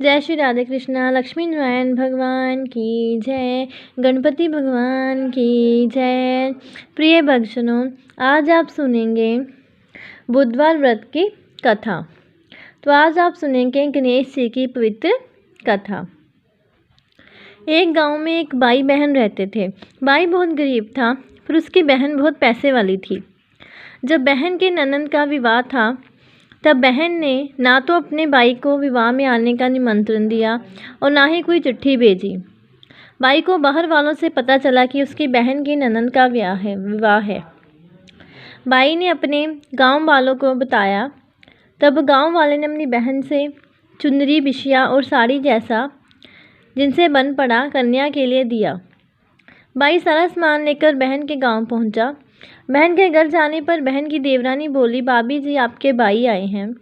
जय श्री राधे कृष्णा। लक्ष्मी नारायण भगवान की जय, गणपति भगवान की जय। प्रिय भक्तजनों, आज आप सुनेंगे बुधवार व्रत की कथा। तो आज आप सुनेंगे गणेश जी की पवित्र कथा। एक गांव में एक भाई बहन रहते थे। भाई बहुत गरीब था, पर उसकी बहन बहुत पैसे वाली थी। जब बहन के ननद का विवाह था, तब बहन ने ना तो अपने भाई को विवाह में आने का निमंत्रण दिया और ना ही कोई चिट्ठी भेजी। भाई को बाहर वालों से पता चला कि उसकी बहन की ननद का विवाह है। भाई ने अपने गांव वालों को बताया। तब गांव वाले ने अपनी बहन से चुनरी, बिछिया और साड़ी जैसा जिनसे बन पड़ा कन्या के लिए दिया। भाई सारा सामान लेकर बहन के गांव पहुंचा। बहन के घर जाने पर बहन की देवरानी बोली, भाभी जी आपके भाई आए हैं।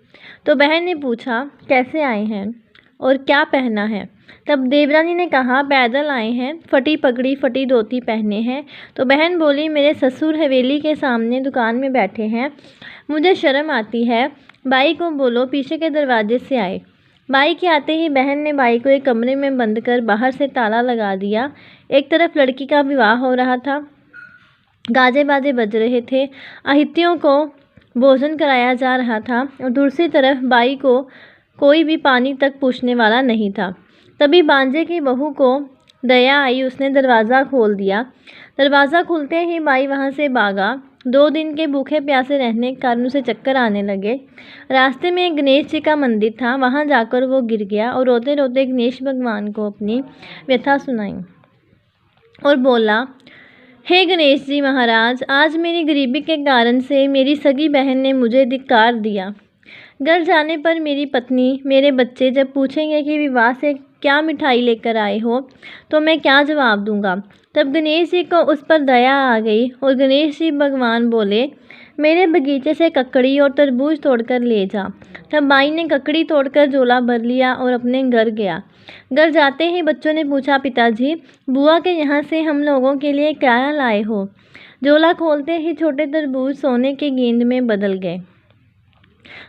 तो बहन ने पूछा, कैसे आए हैं और क्या पहना है? तब देवरानी ने कहा, पैदल आए हैं, फटी पगड़ी फटी धोती पहने हैं। तो बहन बोली, मेरे ससुर हवेली के सामने दुकान में बैठे हैं, मुझे शर्म आती है। भाई को बोलो पीछे के दरवाजे से आए। भाई के आते ही बहन ने भाई को एक कमरे में बंद कर बाहर से ताला लगा दिया। एक तरफ लड़की का विवाह हो रहा था, गाजे बाजे बज रहे थे, अतिथियों को भोजन कराया जा रहा था और दूसरी तरफ बाई को कोई भी पानी तक पूछने वाला नहीं था। तभी बांजे की बहू को दया आई, उसने दरवाज़ा खोल दिया। दरवाज़ा खुलते ही बाई वहाँ से भागा। 2 दिन के भूखे प्यासे रहने के कारण उसे चक्कर आने लगे। रास्ते में एक गणेश जी का मंदिर था, वहाँ जाकर वो गिर गया और रोते रोते गणेश भगवान को अपनी व्यथा सुनाई और बोला, हे गणेश जी महाराज, आज मेरी गरीबी के कारण से मेरी सगी बहन ने मुझे धिक्कार दिया। घर जाने पर मेरी पत्नी, मेरे बच्चे जब पूछेंगे कि विवाह से क्या मिठाई लेकर आए हो, तो मैं क्या जवाब दूंगा? तब गणेश जी को उस पर दया आ गई और गणेश जी भगवान बोले, मेरे बगीचे से ककड़ी और तरबूज तोड़कर ले जा। तब बाई ने ककड़ी तोड़कर झोला भर लिया और अपने घर गया। घर जाते ही बच्चों ने पूछा, पिताजी बुआ के यहाँ से हम लोगों के लिए क्या लाए हो? झोला खोलते ही छोटे तरबूज सोने के गेंद में बदल गए।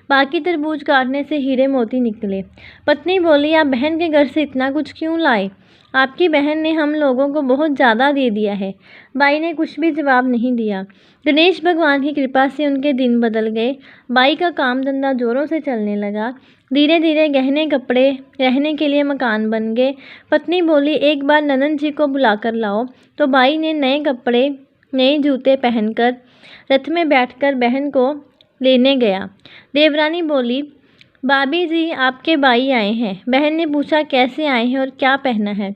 बाकी तरबूज काटने से हीरे मोती निकले। पत्नी बोली, आप बहन के घर से इतना कुछ क्यों लाए? आपकी बहन ने हम लोगों को बहुत ज़्यादा दे दिया है। बाई ने कुछ भी जवाब नहीं दिया। गणेश भगवान की कृपा से उनके दिन बदल गए। बाई का काम धंधा जोरों से चलने लगा। धीरे धीरे गहने कपड़े, रहने के लिए मकान बन गए। पत्नी बोली, एक बार ननद जी को बुलाकर लाओ। तो बाई ने नए कपड़े, नए जूते पहनकर रथ में बैठकर बहन को लेने गया। देवरानी बोली, भाभी जी आपके भाई आए हैं। बहन ने पूछा, कैसे आए हैं और क्या पहना है?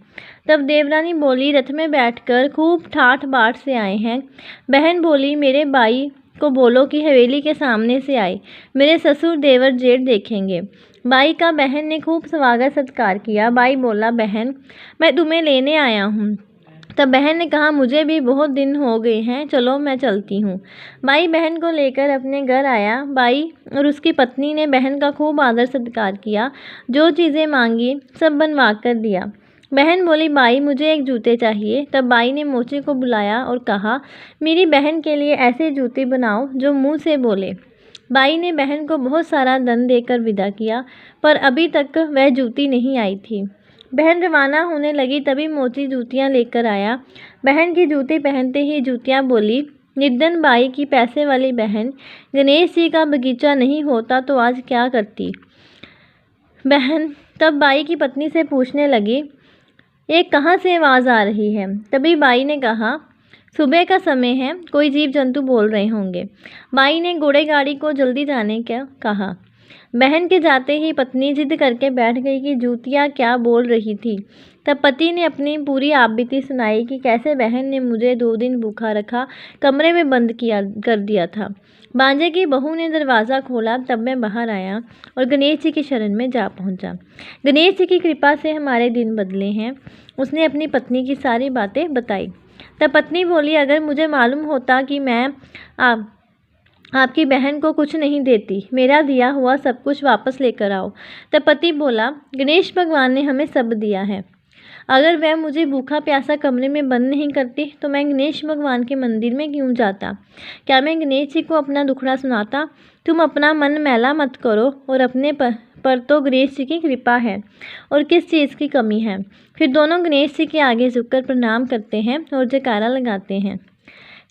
तब देवरानी बोली, रथ में बैठकर खूब ठाठ बाट से आए हैं। बहन बोली, मेरे भाई को बोलो कि हवेली के सामने से आए, मेरे ससुर देवर जेठ देखेंगे। भाई का बहन ने खूब स्वागत सत्कार किया। भाई बोला, बहन मैं तुम्हें लेने आया हूँ। तब बहन ने कहा, मुझे भी बहुत दिन हो गए हैं, चलो मैं चलती हूँ। भाई बहन को लेकर अपने घर आया। भाई और उसकी पत्नी ने बहन का खूब आदर सत्कार किया, जो चीज़ें मांगी सब बनवा कर दिया। बहन बोली, भाई मुझे एक जूते चाहिए। तब भाई ने मोची को बुलाया और कहा, मेरी बहन के लिए ऐसे जूते बनाओ जो मुँह से बोले। भाई ने बहन को बहुत सारा धन देकर विदा किया, पर अभी तक वह जूती नहीं आई थी। बहन रवाना होने लगी, तभी मोची जूतियाँ लेकर आया। बहन की जूते पहनते ही जूतियाँ बोली, निर्धन बाई की पैसे वाली बहन, गणेश जी का बगीचा नहीं होता तो आज क्या करती? बहन तब बाई की पत्नी से पूछने लगी, ये कहाँ से आवाज़ आ रही है? तभी बाई ने कहा, सुबह का समय है, कोई जीव जंतु बोल रहे होंगे। बाई ने घोड़े गाड़ी को जल्दी जाने का कहा। बहन के जाते ही पत्नी जिद करके बैठ गई कि जूतियाँ क्या बोल रही थी। तब पति ने अपनी पूरी आपबीती सुनाई कि कैसे बहन ने मुझे 2 दिन भूखा रखा, कमरे में बंद कर दिया था। बांजे की बहू ने दरवाज़ा खोला, तब मैं बाहर आया और गणेश जी की शरण में जा पहुंचा। गणेश जी की कृपा से हमारे दिन बदले हैं। उसने अपनी पत्नी की सारी बातें बताई। तब पत्नी बोली, अगर मुझे मालूम होता कि मैं आपकी बहन को कुछ नहीं देती, मेरा दिया हुआ सब कुछ वापस लेकर आओ। तब पति बोला, गणेश भगवान ने हमें सब दिया है, अगर वह मुझे भूखा प्यासा कमरे में बंद नहीं करती तो मैं गणेश भगवान के मंदिर में क्यों जाता? क्या मैं गणेश जी को अपना दुखड़ा सुनाता? तुम अपना मन मैला मत करो और अपने पर तो गणेश जी की कृपा है और किस चीज़ की कमी है। फिर दोनों गणेश जी के आगे झुककर प्रणाम करते हैं और जयकारा लगाते हैं।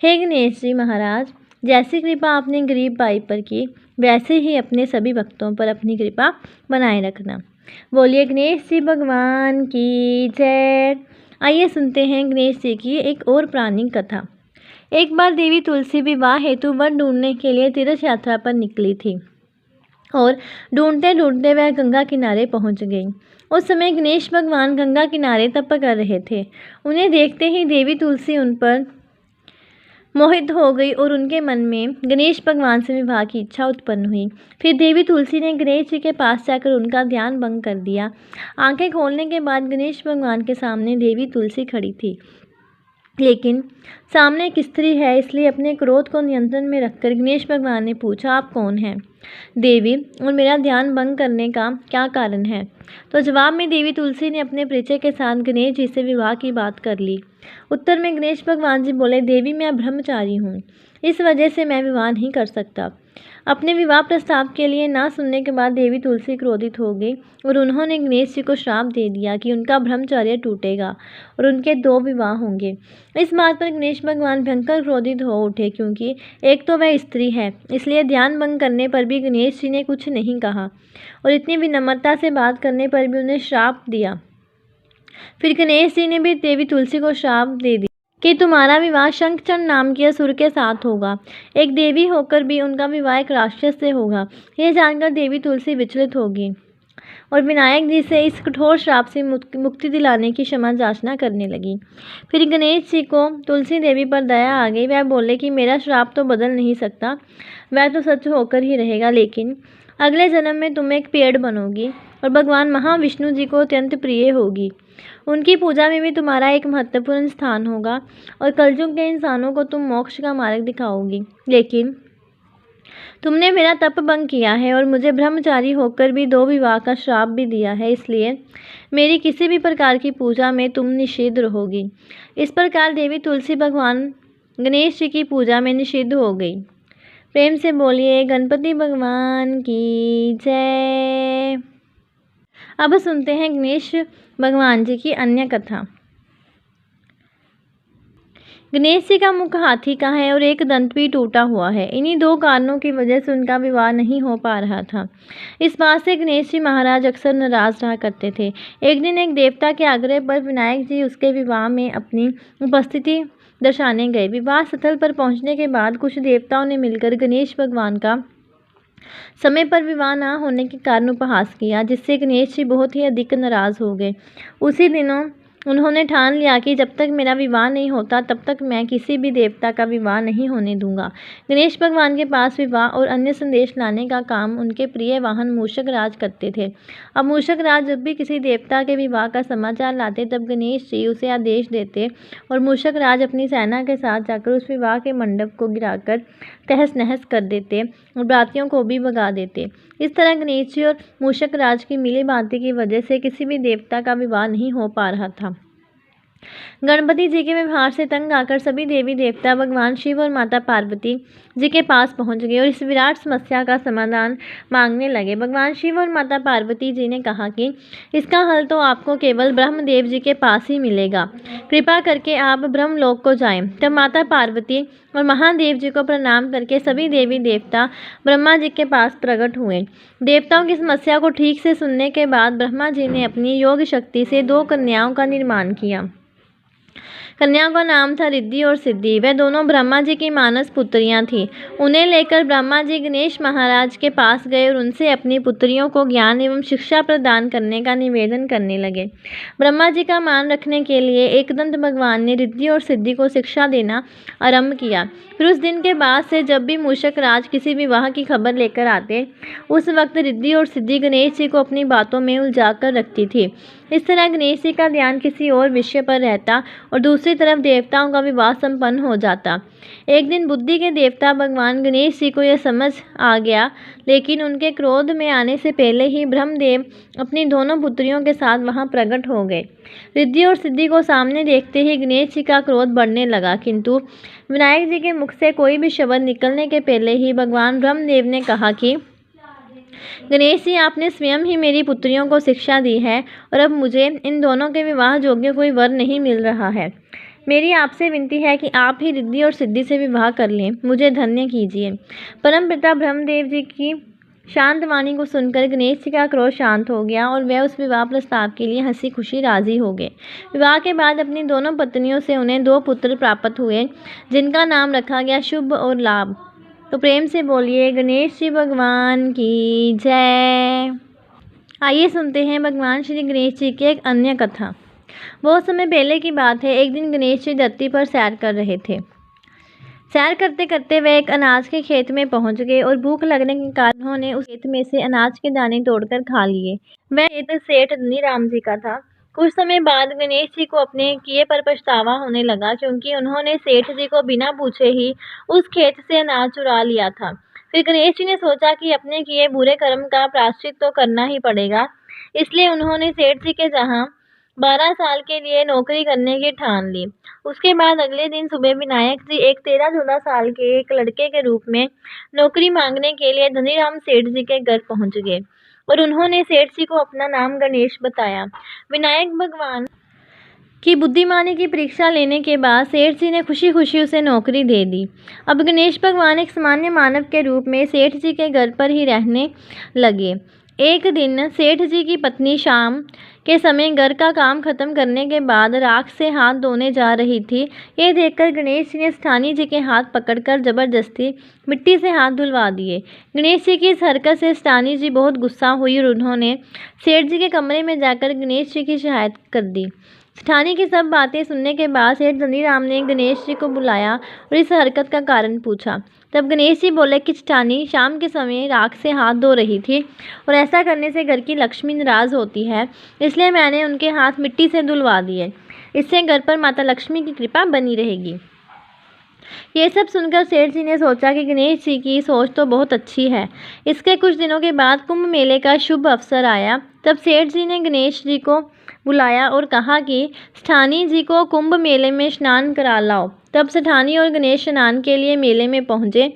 हे गणेश जी महाराज, जैसी कृपा आपने गरीब बाई पर की, वैसे ही अपने सभी भक्तों पर अपनी कृपा बनाए रखना। बोलिए गणेश जी भगवान की जय। आइए सुनते हैं गणेश जी की एक और पुरानी कथा। एक बार देवी तुलसी विवाह हेतु वर ढूंढने के लिए तीर्थ यात्रा पर निकली थी और ढूंढते ढूंढते वह गंगा किनारे पहुंच गई। उस समय गणेश भगवान गंगा किनारे तप कर रहे थे। उन्हें देखते ही देवी तुलसी उन पर मोहित हो गई और उनके मन में गणेश भगवान से विवाह की इच्छा उत्पन्न हुई। फिर देवी तुलसी ने गणेश जी के पास जाकर उनका ध्यान भंग कर दिया। आंखें खोलने के बाद गणेश भगवान के सामने देवी तुलसी खड़ी थी, लेकिन सामने एक स्त्री है, इसलिए अपने क्रोध को नियंत्रण में रखकर गणेश भगवान ने पूछा, आप कौन हैं देवी, और मेरा ध्यान भंग करने का क्या कारण है। तो जवाब में देवी तुलसी ने अपने परिचय के साथ गणेश जी से विवाह की बात कर ली। उत्तर में गणेश भगवान जी बोले, देवी मैं ब्रह्मचारी हूँ, इस वजह से मैं विवाह नहीं कर सकता। अपने विवाह प्रस्ताव के लिए ना सुनने के बाद देवी तुलसी क्रोधित हो गई और उन्होंने गणेश जी को श्राप दे दिया कि उनका ब्रह्मचर्य टूटेगा और उनके 2 विवाह होंगे। इस बात पर गणेश भगवान भयंकर क्रोधित हो उठे, क्योंकि एक तो वह स्त्री है, इसलिए ध्यान भंग करने पर भी गणेश जी ने कुछ नहीं कहा और इतनी विनम्रता से बात करने पर भी उन्हें श्राप दिया। फिर गणेश जी ने भी देवी तुलसी को श्राप दे दिया कि तुम्हारा विवाह शंखचूड़ नाम के असुर के साथ होगा। एक देवी होकर भी उनका विवाह एक राक्षस से होगा। यह जानकर देवी तुलसी विचलित होगी और विनायक जी से इस कठोर श्राप से मुक्ति दिलाने की क्षमा याचना करने लगी। फिर गणेश जी को तुलसी देवी पर दया आ गई। वह बोले कि मेरा श्राप तो बदल नहीं सकता, वह तो सच होकर ही रहेगा, लेकिन अगले जन्म में तुम एक पेड़ बनोगी और भगवान महाविष्णु जी को अत्यंत प्रिय होगी। उनकी पूजा में भी तुम्हारा एक महत्वपूर्ण स्थान होगा और कलयुग के इंसानों को तुम मोक्ष का मार्ग दिखाओगी। लेकिन तुमने मेरा तप भंग किया है और मुझे ब्रह्मचारी होकर भी 2 विवाह का श्राप भी दिया है, इसलिए मेरी किसी भी प्रकार की पूजा में तुम निषिद्ध रहोगी। इस प्रकार देवी तुलसी भगवान गणेश जी की पूजा में निषिद्ध हो गई। प्रेम से बोलिए गणपति भगवान की जय। अब सुनते हैं गणेश भगवान जी की अन्य कथा। गणेश जी का मुख हाथी का है और एक दंत भी टूटा हुआ है। इन्हीं 2 कारणों की वजह से उनका विवाह नहीं हो पा रहा था। इस बात से गणेश जी महाराज अक्सर नाराज रहा करते थे। एक दिन एक देवता के आग्रह पर विनायक जी उसके विवाह में अपनी उपस्थिति दर्शाने गए। विवाह स्थल पर पहुंचने के बाद कुछ देवताओं ने मिलकर गणेश भगवान का समय पर विवाह न होने के कारण उपहास किया, जिससे गणेश जी बहुत ही अधिक नाराज हो गए। उसी दिनों उन्होंने ठान लिया कि जब तक मेरा विवाह नहीं होता तब तक मैं किसी भी देवता का विवाह नहीं होने दूंगा। गणेश भगवान के पास विवाह और अन्य संदेश लाने का काम उनके प्रिय वाहन मूषक राज करते थे। अब मूषक राज जब भी किसी देवता के विवाह का समाचार लाते तब गणेश जी उसे आदेश देते और मूषक राज अपनी सेना के साथ जाकर उस विवाह के मंडप को गिराकर तहस नहस कर देते और बरातियों को भी भगा देते। इस तरह गणेश जी और मूषक राज की मिली बातें की वजह से किसी भी देवता का विवाह नहीं हो पा रहा था। गणपति जी के व्यवहार से तंग आकर सभी देवी देवता भगवान शिव और माता पार्वती जी के पास पहुंच गए और इस विराट समस्या का समाधान मांगने लगे। भगवान शिव और माता पार्वती जी ने कहा कि इसका हल तो आपको केवल ब्रह्मदेव जी के पास ही मिलेगा। कृपा करके आप ब्रह्मलोक को जाएं। तब माता पार्वती और महादेव जी को प्रणाम करके सभी देवी देवता ब्रह्मा जी के पास प्रकट हुए। देवताओं की समस्या को ठीक से सुनने के बाद ब्रह्मा जी ने अपनी योग शक्ति से 2 कन्याओं का निर्माण किया। कन्याओं का नाम था रिद्धि और सिद्धि। वह दोनों ब्रह्मा जी की मानस पुत्रियां थीं। उन्हें लेकर ब्रह्मा जी गणेश महाराज के पास गए और उनसे अपनी पुत्रियों को ज्ञान एवं शिक्षा प्रदान करने का निवेदन करने लगे। ब्रह्मा जी का मान रखने के लिए एकदंत भगवान ने रिद्धि और सिद्धि को शिक्षा देना आरंभ किया। फिर उस दिन के बाद से जब भी मूषक राज किसी विवाह की खबर लेकर आते, उस वक्त रिद्धि और सिद्धि गणेश जी को अपनी बातों में उलझा कर रखती थी। इस तरह गणेश जी का ध्यान किसी और विषय पर रहता और दूसरी तरफ देवताओं का विवाह संपन्न हो जाता। एक दिन बुद्धि के देवता भगवान गणेश जी को यह समझ आ गया, लेकिन उनके क्रोध में आने से पहले ही ब्रह्मदेव अपनी दोनों पुत्रियों के साथ वहां प्रकट हो गए। रिद्धि और सिद्धि को सामने देखते ही गणेश जी का क्रोध बढ़ने लगा, किंतु विनायक जी के मुख से कोई भी शब्द निकलने के पहले ही भगवान ब्रह्मदेव ने कहा कि गणेश जी, आपने स्वयं ही मेरी पुत्रियों को शिक्षा दी है और अब मुझे इन दोनों के विवाह योग्य कोई वर नहीं मिल रहा है। मेरी आपसे विनती है कि आप ही रिद्धि और सिद्धि से विवाह कर लें, मुझे धन्य कीजिए। परमपिता ब्रह्मदेव जी की शांत वाणी को सुनकर गणेश जी का क्रोध शांत हो गया और वह उस विवाह प्रस्ताव के लिए हंसी खुशी राजी हो गए। विवाह के बाद अपनी दोनों पत्नियों से उन्हें 2 पुत्र प्राप्त हुए, जिनका नाम रखा गया शुभ और लाभ। तो प्रेम से बोलिए गणेश जी भगवान की जय। आइए सुनते हैं भगवान श्री गणेश जी की एक अन्य कथा। बहुत समय पहले की बात है। एक दिन गणेश जी धरती पर सैर कर रहे थे। सैर करते करते वे एक अनाज के खेत में पहुंच गए और भूख लगने के कारण उन्होंने उस खेत में से अनाज के दाने तोड़कर खा लिए। वह खेत सेठ धनीराम जी का था। कुछ समय बाद गणेश जी को अपने किए पर पछतावा होने लगा, क्योंकि उन्होंने सेठ जी को बिना पूछे ही उस खेत से अनाज चुरा लिया था। फिर गणेश जी ने सोचा कि अपने किए बुरे कर्म का प्रायश्चित तो करना ही पड़ेगा। इसलिए उन्होंने सेठ जी के जहाँ 12 साल के लिए नौकरी करने की ठान ली। उसके बाद अगले दिन सुबह विनायक जी एक 13-14 साल के एक लड़के के रूप में नौकरी मांगने के लिए धनीराम सेठ जी के घर पहुंच गए और उन्होंने सेठ जी को अपना नाम गणेश बताया। विनायक भगवान की बुद्धिमानी की परीक्षा लेने के बाद सेठ जी ने खुशी खुशी उसे नौकरी दे दी। अब गणेश भगवान एक सामान्य मानव के रूप में सेठ जी के घर पर ही रहने लगे। एक दिन सेठ जी की पत्नी शाम के समय घर का काम खत्म करने के बाद राख से हाथ धोने जा रही थी। ये देखकर गणेश जी ने स्थानी जी के हाथ पकड़कर जबरदस्ती मिट्टी से हाथ धुलवा दिए। गणेश जी की इस हरकत से स्थानी जी बहुत गुस्सा हुई और उन्होंने सेठ जी के कमरे में जाकर गणेश जी की शिकायत कर दी। सेठानी की सब बातें सुनने के बाद सेठ धनीराम ने गणेश जी को बुलाया और इस हरकत का कारण पूछा। तब गणेश जी बोले कि सेठानी शाम के समय राख से हाथ धो रही थी और ऐसा करने से घर की लक्ष्मी नाराज होती है, इसलिए मैंने उनके हाथ मिट्टी से धुलवा दिए। इससे घर पर माता लक्ष्मी की कृपा बनी रहेगी। ये सब सुनकर सेठ जी ने सोचा कि गणेश जी की सोच तो बहुत अच्छी है। इसके कुछ दिनों के बाद कुंभ मेले का शुभ अवसर आया। तब सेठ जी ने गणेश जी को बुलाया और कहा कि सेठानी जी को कुंभ मेले में स्नान करा लाओ। तब सेठानी और गणेश स्नान के लिए मेले में पहुंचे।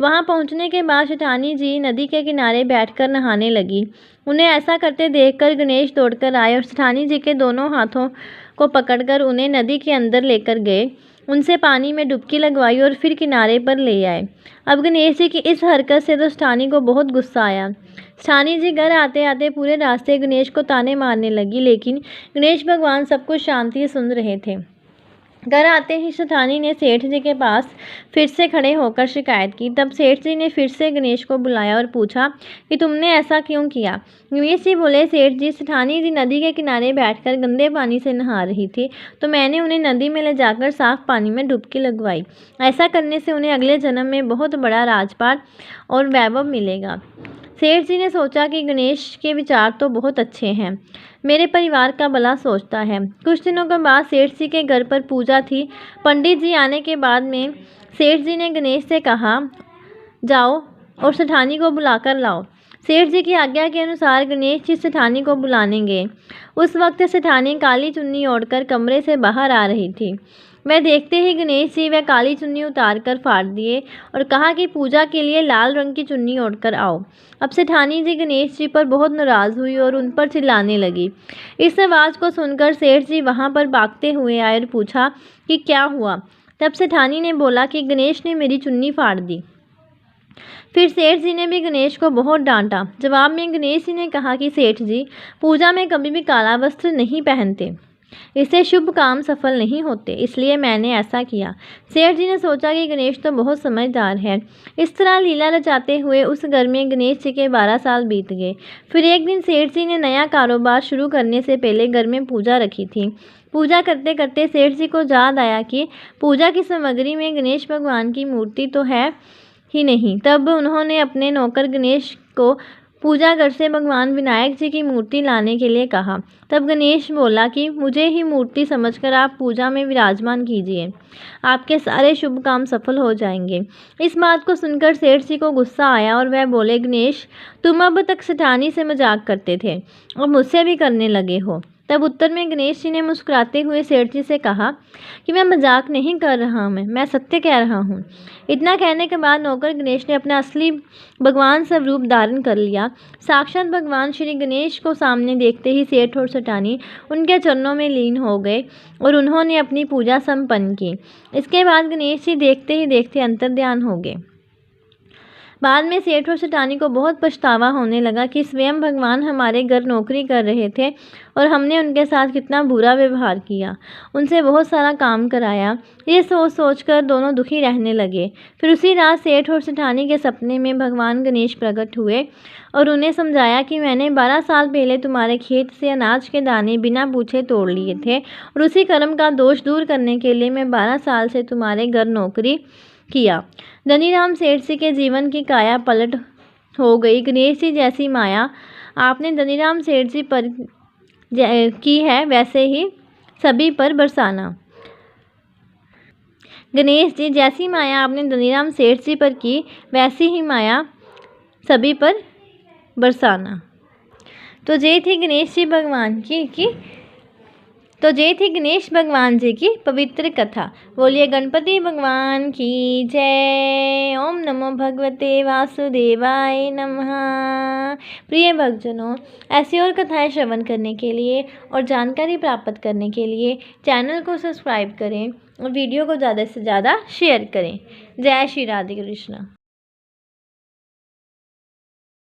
वहां पहुंचने के बाद सेठानी जी नदी के किनारे बैठकर नहाने लगी। उन्हें ऐसा करते देखकर गणेश दौड़कर आए और सेठानी जी के दोनों हाथों को पकड़कर उन्हें नदी के अंदर लेकर गए, उनसे पानी में डुबकी लगवाई और फिर किनारे पर ले आए। अब गणेश जी की इस हरकत से तो सेठानी को बहुत गुस्सा आया। सेठानी जी घर आते आते पूरे रास्ते गणेश को ताने मारने लगी, लेकिन गणेश भगवान सब कुछ शांति से सुन रहे थे। घर आते ही सेठानी ने सेठ जी के पास फिर से खड़े होकर शिकायत की। तब सेठ जी ने फिर से गणेश को बुलाया और पूछा कि तुमने ऐसा क्यों किया। गणेश जी बोले, सेठ जी, सेठानी जी नदी के किनारे बैठकर गंदे पानी से नहा रही थी, तो मैंने उन्हें नदी में ले जाकर साफ पानी में डुबकी लगवाई। ऐसा करने से उन्हें अगले जन्म में बहुत बड़ा राजपाट और वैभव मिलेगा। सेठ जी ने सोचा कि गणेश के विचार तो बहुत अच्छे हैं, मेरे परिवार का भला सोचता है। कुछ दिनों के बाद सेठ जी के घर पर पूजा थी। पंडित जी आने के बाद में सेठ जी ने गणेश से कहा, जाओ और सेठानी को बुलाकर लाओ। सेठ जी की आज्ञा के अनुसार गणेश जी सेठानी को बुलाने गए। उस वक्त सेठानी काली चुन्नी ओढ़कर कमरे से बाहर आ रही थी। वह देखते ही गणेश जी वह काली चुन्नी उतार कर फाड़ दिए और कहा कि पूजा के लिए लाल रंग की चुन्नी ओढ़कर आओ। अब सेठानी जी गणेश जी पर बहुत नाराज़ हुई और उन पर चिल्लाने लगी। इस आवाज़ को सुनकर सेठ जी वहां पर भागते हुए आए और पूछा कि क्या हुआ। तब सेठानी ने बोला कि गणेश ने मेरी चुन्नी फाड़ दी। फिर सेठ जी ने भी गणेश को बहुत डांटा। जवाब में गणेश जी ने कहा कि सेठ जी, पूजा में कभी भी काला वस्त्र नहीं पहनते, इससे शुभ काम सफल नहीं होते, इसलिए मैंने ऐसा किया। सेठ जी ने सोचा कि गणेश तो बहुत समझदार है। इस तरह लीला रचाते हुए उस घर में गणेश जी के 12 साल बीत गए। फिर एक दिन सेठ जी ने नया कारोबार शुरू करने से पहले घर में पूजा रखी थी। पूजा करते करते सेठ जी को याद आया कि पूजा की सामग्री में गणेश भगवान की मूर्ति तो है ही नहीं। तब उन्होंने अपने नौकर गणेश को पूजा घर से भगवान विनायक जी की मूर्ति लाने के लिए कहा। तब गणेश बोला कि मुझे ही मूर्ति समझकर आप पूजा में विराजमान कीजिए, आपके सारे शुभ काम सफल हो जाएंगे। इस बात को सुनकर सेठ जी को गुस्सा आया और वह बोले, गणेश, तुम अब तक सेठानी से मजाक करते थे और मुझसे भी करने लगे हो। तब उत्तर में गणेश जी ने मुस्कुराते हुए सेठ जी से कहा कि मैं मजाक नहीं कर रहा हूँ, मैं सत्य कह रहा हूँ। इतना कहने के बाद नौकर गणेश ने अपना असली भगवान स्वरूप धारण कर लिया। साक्षात भगवान श्री गणेश को सामने देखते ही सेठ और सेठानी उनके चरणों में लीन हो गए और उन्होंने अपनी पूजा संपन्न की। इसके बाद गणेश जी देखते ही देखते अंतर्ध्यान हो गए। बाद में सेठ और सेठानी को बहुत पछतावा होने लगा कि स्वयं भगवान हमारे घर नौकरी कर रहे थे और हमने उनके साथ कितना बुरा व्यवहार किया, उनसे बहुत सारा काम कराया। ये सोच सोच कर दोनों दुखी रहने लगे। फिर उसी रात सेठ और सेठानी के सपने में भगवान गणेश प्रकट हुए और उन्हें समझाया कि मैंने 12 साल पहले तुम्हारे खेत से अनाज के दाने बिना पूछे तोड़ लिए थे और उसी कर्म का दोष दूर करने के लिए मैं 12 साल से तुम्हारे घर नौकरी किया। धनीराम सेठ जी के जीवन की काया पलट हो गई। गणेश जी जैसी माया आपने धनीराम सेठ जी पर की है, वैसे ही सभी पर बरसाना। गणेश जी जैसी माया आपने धनीराम सेठ जी पर की, वैसी ही माया सभी पर बरसाना। तो ये थी गणेश जी भगवान जी की पवित्र कथा। बोलिए गणपति भगवान की जय। ओम नमो भगवते वासुदेवाय नमः। प्रिय भक्तजनों, ऐसी और कथाएं श्रवण करने के लिए और जानकारी प्राप्त करने के लिए चैनल को सब्सक्राइब करें और वीडियो को ज़्यादा से ज़्यादा शेयर करें। जय श्री राधे कृष्ण।